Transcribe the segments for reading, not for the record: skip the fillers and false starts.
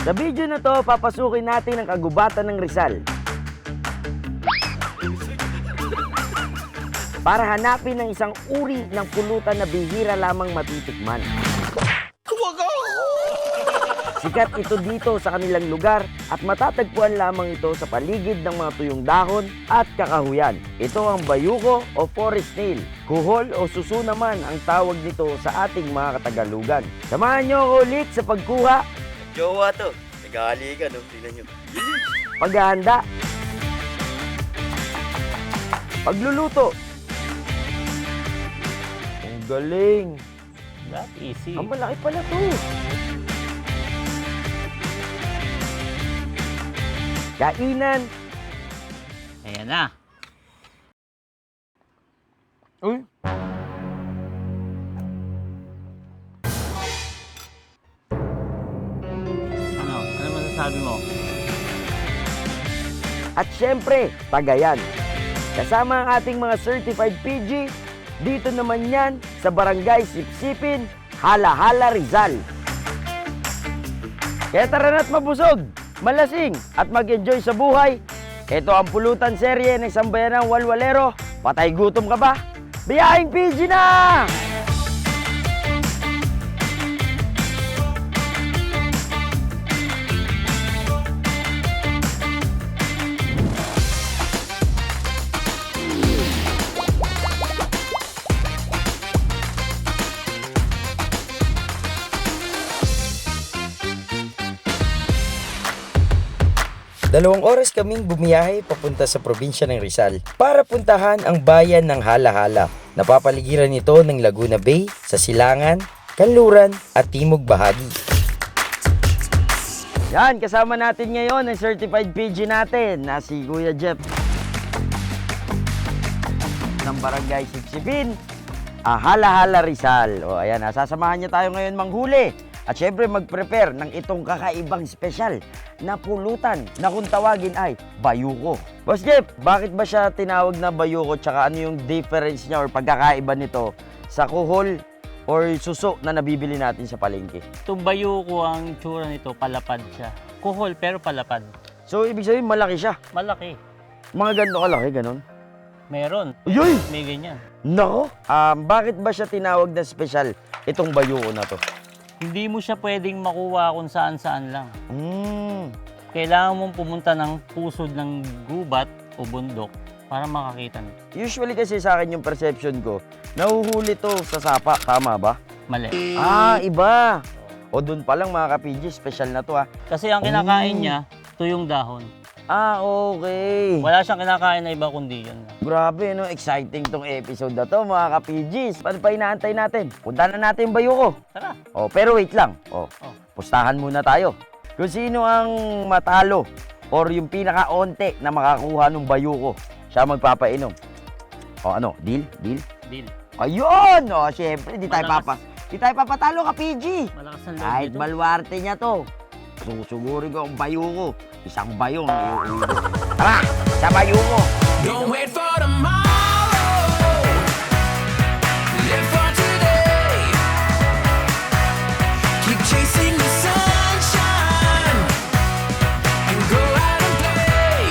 Sa video na to, papasukin natin ang kagubatan ng Rizal para hanapin ang isang uri ng pulutan na bihira lamang matitikman. Sikat ito dito sa kanilang lugar at matatagpuan lamang ito sa paligid ng mga tuyong dahon at kakahuyan. Ito ang bayuko o forest snail. Kuhol o suso naman ang tawag nito sa ating mga Katagalugan. Samahan nyo ako ulit sa pagkuha. Jowa to. Nag-aaligan, no? Tingnan nyo. Paghahanda, pagluluto. Ang galing. That easy. Ang malaki pala to. Kainan. Ayan na. Uy. Ano masasabi mo? At syempre, Tagayan. Kasama ang ating mga certified PG, dito naman yan sa Barangay Sipsipin, Hala-Hala, Rizal. Kaya tara na't mabusog, malasing at mag-enjoy sa buhay. Ito ang pulutan serye ng Sambayanang Walwalero. Patay gutom ka ba? Biyahing PG na! Dalawang oras kaming bumiyahe papunta sa probinsya ng Rizal para puntahan ang bayan ng Hala-Hala. Napapaligiran ito ng Laguna Bay sa silangan, kanluran at timog bahagi. Yan, kasama natin ngayon ang certified PG natin na si Kuya Jeff ng Barangay Sipsipin, Hala-Hala, Rizal. O ayan, sasamahan niya tayo ngayon manghuli. At syempre mag-prepare ng itong kakaibang special na pulutan na kung tawagin ay bayuko. Boss Jeff, bakit ba siya tinawag na bayuko tsaka ano yung difference niya or pagkakaiba nito sa kuhol or suso na nabibili natin sa palengke? Itong bayuko, ang tsura nito, palapad siya. Kuhol pero palapad. So ibig sabihin malaki siya. Malaki. Mga ganito kalaki, ganon. Meron. Uyoy! May ganyan. Nako! Bakit ba siya tinawag na special itong bayuko na to? Hindi mo siya pwedeng makuha kung saan-saan lang. Kailangan mong pumunta ng pusod ng gubat o bundok para makakita nito. Usually kasi sa akin yung perception ko, nahuhuli to sa sapa. Tama ba? Mali. Iba. O dun pa lang mga ka-PG, special na to Kasi ang kinakain niya, tuyong dahon. Okay. Wala siyang kinakain na iba kundi yun. Grabe, no? Exciting tong episode na to, mga ka-PGs. Paano pa inaantay natin? Punta na natin yung bayuko. Tara. Pero wait lang. Pustahan muna tayo. Kung sino ang matalo or yung pinaka-onte na makakuha ng bayuko, siya magpapainom. Ano? Deal? Deal? Deal. Ayun! Syempre, di tayo Malakas. papatalo ka-PG. Malakas ang loob Kahit nito. balwarte niya to. Susugurin ko ang bayuko. Isang bayong iuwi ko. Tara! Sa bayuko! Don't wait for tomorrow. Live for today. Keep chasing the sunshine and go out and play.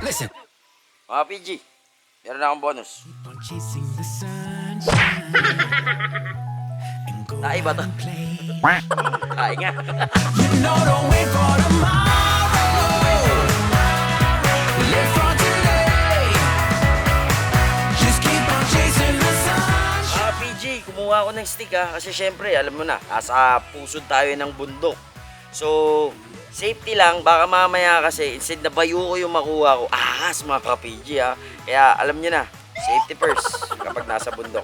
Listen. Mga PG, meron akong bonus. Keep on chasing the sunshine and go Naiba to. out and play. Ay nga. You know, don't wait for tomorrow. Live for today. Just keep on chasing the sunshine. Mga PG, kumuha ako ng stick kasi syempre, alam mo na, nasa pusod tayo ng bundok. So, safety lang, baka mamaya kasi instead na bayuko yung makuha ko, ahas mga ka-PG Kaya alam nyo na, safety first kapag nasa bundok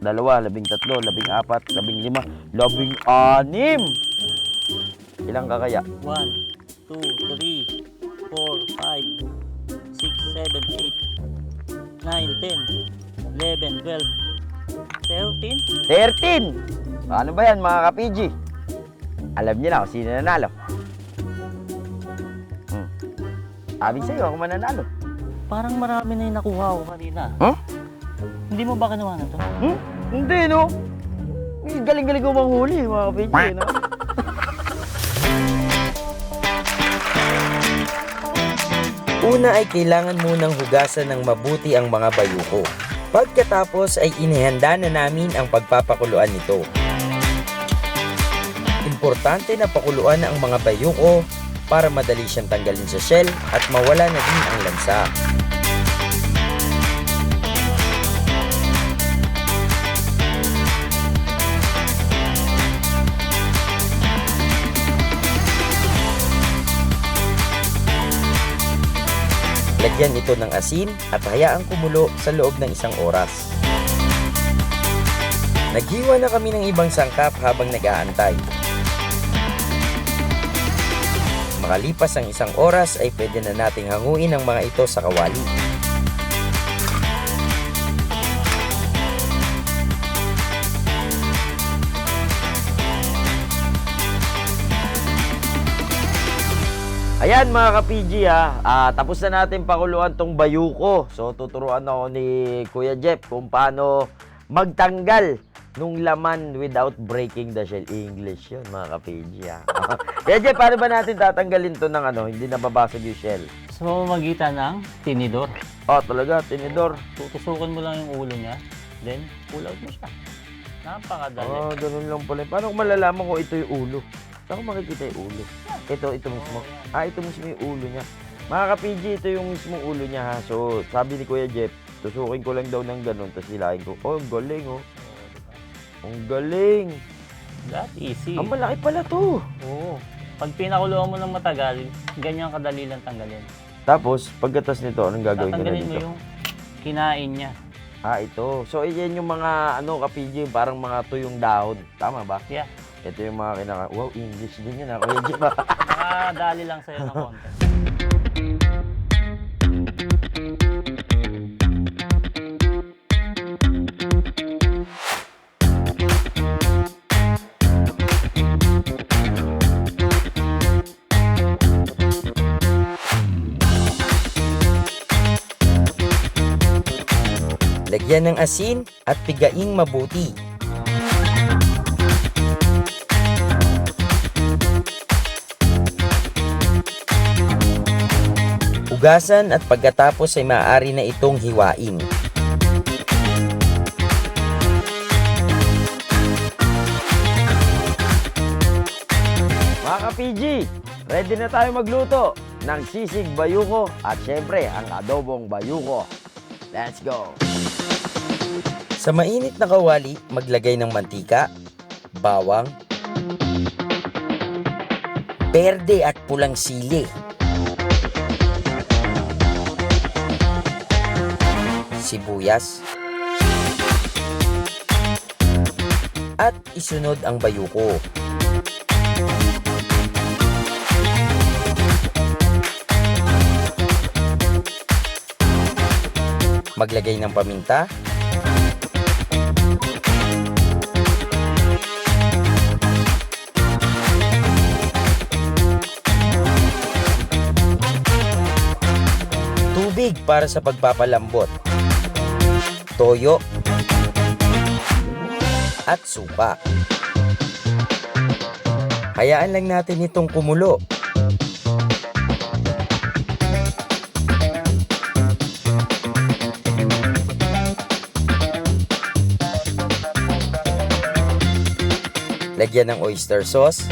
dalawa, 13, 14, 15, 16. Ilang ka kaya? 1, 2, 3, 4, 5, 6, 7, 8, 9, 10, 11, 12, 13. 13! Paano ba yan mga ka-PG? Alam niyo na kung sino nanalo. Sabi sa'yo, ako mananalo. Parang marami na yung nakuha ko kanina. Huh? Hindi mo ba kinuha na to? Hindi, no? Galing-galing ko manghuli, mga ka-PG, no? Una ay kailangan munang hugasan ng mabuti ang mga bayuko. Pagkatapos ay inihanda na namin ang pagpapakuluan nito. Importante na pakuluan ang mga bayuko para madali siyang tanggalin sa shell at mawala na din ang lansa. Lagyan ito ng asin at hayaang kumulo sa loob ng 1 oras. Naghiwa na kami ng ibang sangkap habang nag-aantay. Makalipas ang 1 oras ay pwede na nating hanguin ang mga ito sa kawali. Ayan mga ka-PG tapos na natin pakuluan tong bayuko. So tuturuan ako ni Kuya Jeff kung paano magtanggal nung laman without breaking the shell. English yun mga ka-PG Kuya Jeff, paano ba natin tatanggalin to ng hindi nababasag yung shell? Sa pamamagitan ng tinidor. Talaga, tinidor. Tutusukan mo lang yung ulo niya, then pull out mo siya. Napakadali. Ganun lang pala. Paano ko malalaman kung ito yung ulo? Saan ko makikita yung ulo? Ito mismo. Ito mismo yung ulo niya. Mga ka-PG, ito yung mismong ulo niya So, sabi ni Kuya Jeff, tusukin ko lang daw ng ganun, tapos hilahin ko. Ang galing Ang galing. That easy. Ang malaki pala to. Oo. Pag pinakuluan mo ng matagal, ganyan kadali lang tanggalin. Tapos, pagkatas nito, anong gagawin ko na Tatanggalin mo dito? yung kinain niya. Ito. So, yan yung mga, ka-PG, parang mga tuyong dahon. Tama ba? Yeah. Ito yung mga Wow, English din yun Kuya Jeff Nakadali lang sa'yo ng konti. Lagyan ng asin at pigaing mabuti. Hugasan at pagkatapos ay maaari na itong hiwain. ka-PG, ready na tayo magluto ng sisig bayuko at syempre ang adobong bayuko. Let's go! Sa mainit na kawali, maglagay ng mantika, bawang, berde at pulang sili, sibuyas, at isunod ang bayuko. Maglagay ng paminta, tubig para sa pagpapalambot, toyo, at suka. Hayaan lang natin itong kumulo. Lagyan ng oyster sauce,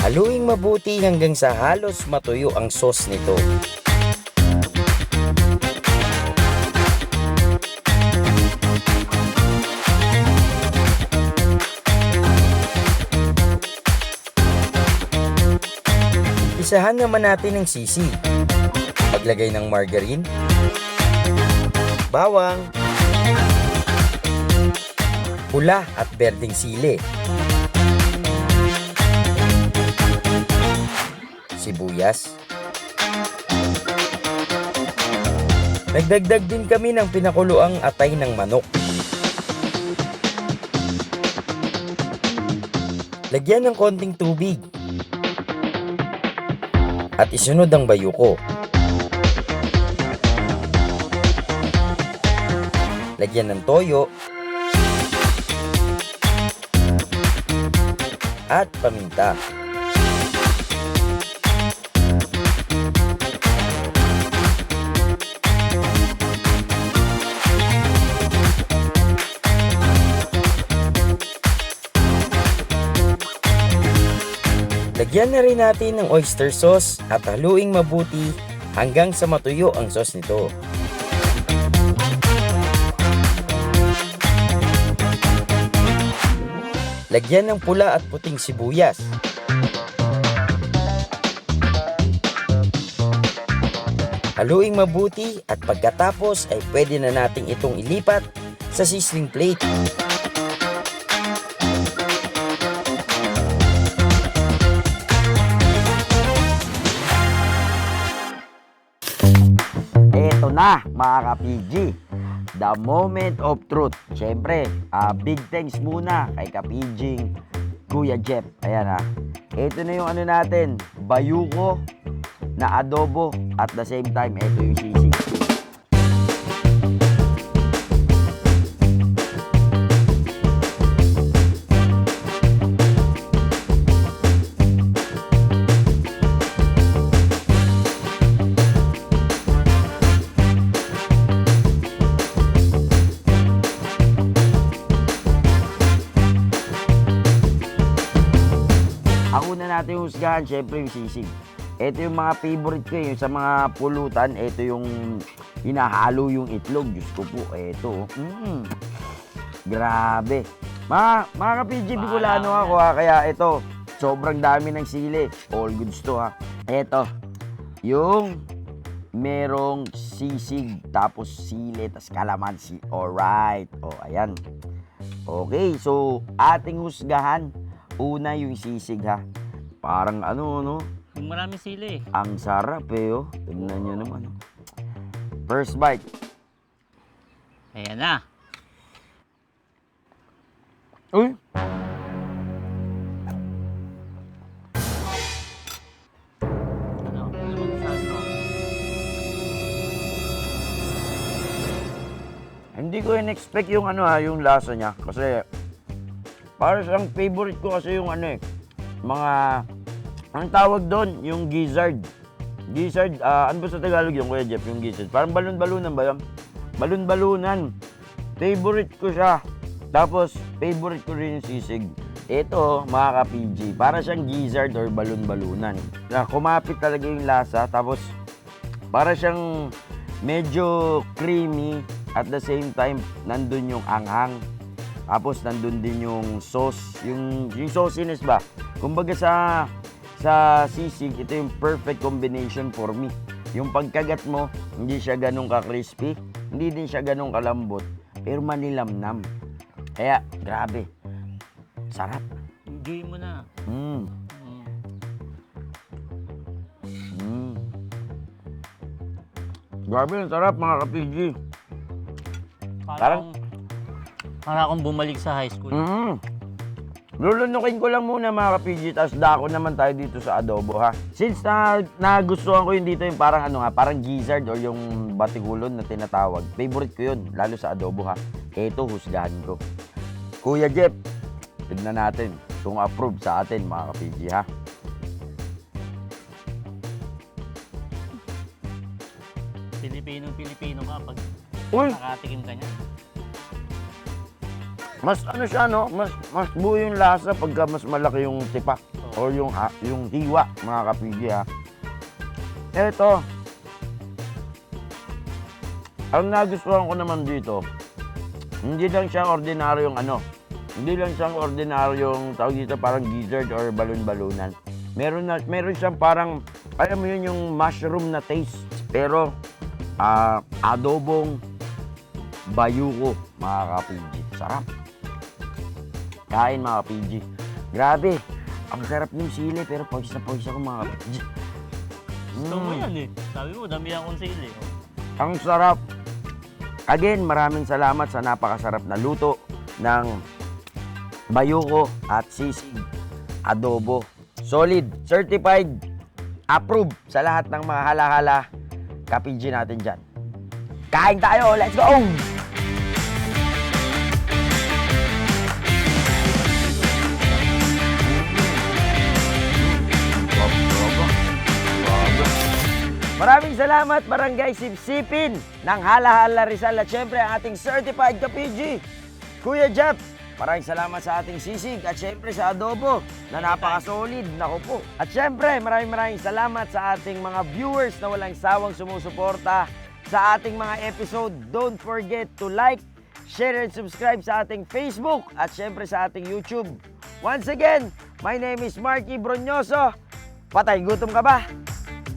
haluing mabuti hanggang sa halos matuyo ang sauce nito. Isahan naman natin ang sisig. Maglagay ng margarine, bawang, pula at berdeng sili, sibuyas. Nagdagdag din kami ng pinakuluang atay ng manok. Lagyan ng konting tubig at isunod ang bayuko. Lagyan ng toyo at paminta. Lagyan na rin natin ng oyster sauce at haluing mabuti hanggang sa matuyo ang sauce nito. Lagyan ng pula at puting sibuyas. Haluing mabuti at pagkatapos ay pwede na nating itong ilipat sa sizzling plate. Eto na mga ka-PG, the moment of truth. Siyempre, big thanks muna kay ka-PG Kuya Jeff. Ayan Ito na yung ano natin, bayuko na adobo at the same time, ito yung sisig. Ako na natin husgahan, syempre yung sisig. Ito yung mga favorite ko, yung sa mga pulutan, ito yung hinahalo yung itlog. Diyos ko po, ito. Grabe. Mga ka-PG, Bicolano ako kaya ito, sobrang dami ng sili. All goods to Ito, yung merong sisig, tapos sili, tapos kalamansi. Alright. Ayan. Okay, so ating husgahan. Una yung sisig Parang Yung marami sili. ang sarap Tingnan nyo naman. First bite. Ayan na. Uy! Ano masasabi mo? Hindi ko in-expect yung yung lasa niya kasi para siyang favorite ko kasi yung mga Ang tawag doon, yung gizzard. Gizzard, ano ba sa Tagalog yung Kuya Jeff, yung gizzard? Parang balon-balunan ba yun? Balon-balunan. Favorite ko siya. Tapos, favorite ko rin yung sisig. Ito, mga ka-PG, para siyang gizzard or balon-balunan. Na kumapit talaga yung lasa, tapos para siyang medyo creamy, at the same time, nandun yung anghang. Tapos, nandun din yung sauce, yung sauciness ba? Kumbaga sa sisig, ito yung perfect combination for me. Yung pagkagat mo, hindi siya ganun ka-crispy, hindi din siya ganun kalambot, pero manilamnam. Kaya, grabe. Sarap. Enjoy mo na. Mm. Mm. Mm. Grabe, ang sarap mga ka-PG. Parang akong bumalik sa high school. Mm. Lulunukin ko lang muna mga ka-PG, tapos dako naman tayo dito sa adobo ha. Since nagustuhan ko yun dito yung parang parang gizzard or yung batikulon na tinatawag. Favorite ko yun, lalo sa adobo ha. Ito, husgahan ko. Kuya Jeff, tignan natin kung approve sa atin mga ka-PG ha. Pilipino ka pag Uy! nakatikim ka niya. Mas siya no, mas buo yung lasa pagka mas malaki yung tipak or yung hiwa mga ka-PG ha. Eto. Ang nagustuhan ko naman dito, hindi lang siyang ordinaryong hindi lang siyang ordinaryong tawag dito parang gizzard or balon-balunan. Meron siyang parang, alam mo yun, yung mushroom na taste. Pero, adobong bayuko, mga ka-PG. Sarap. Kain, mga ka-PG. Grabe, ang sarap ng sili, pero pawis na pawis ako, mga ka-PG. Gusto mo yan eh. Sabi mo, dami akong sili. Oh. Ang sarap. Again, maraming salamat sa napakasarap na luto ng bayuko at sisig adobo. Solid, certified, approved sa lahat ng mga hala-hala ka-PG natin dyan. Kain tayo! Let's go! Maraming salamat, Barangay Sipsipin ng Hala-Hala Rizal at syempre ang ating certified ka-PG, Kuya Jeff. Maraming salamat sa ating sisig at syempre sa adobo na napaka-solid. Naku po. At syempre, maraming salamat sa ating mga viewers na walang sawang sumusuporta sa ating mga episode. Don't forget to like, share, and subscribe sa ating Facebook at syempre sa ating YouTube. Once again, my name is Marky Bronyoso. Patay, gutom ka ba?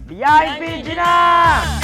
Biyahing PG na!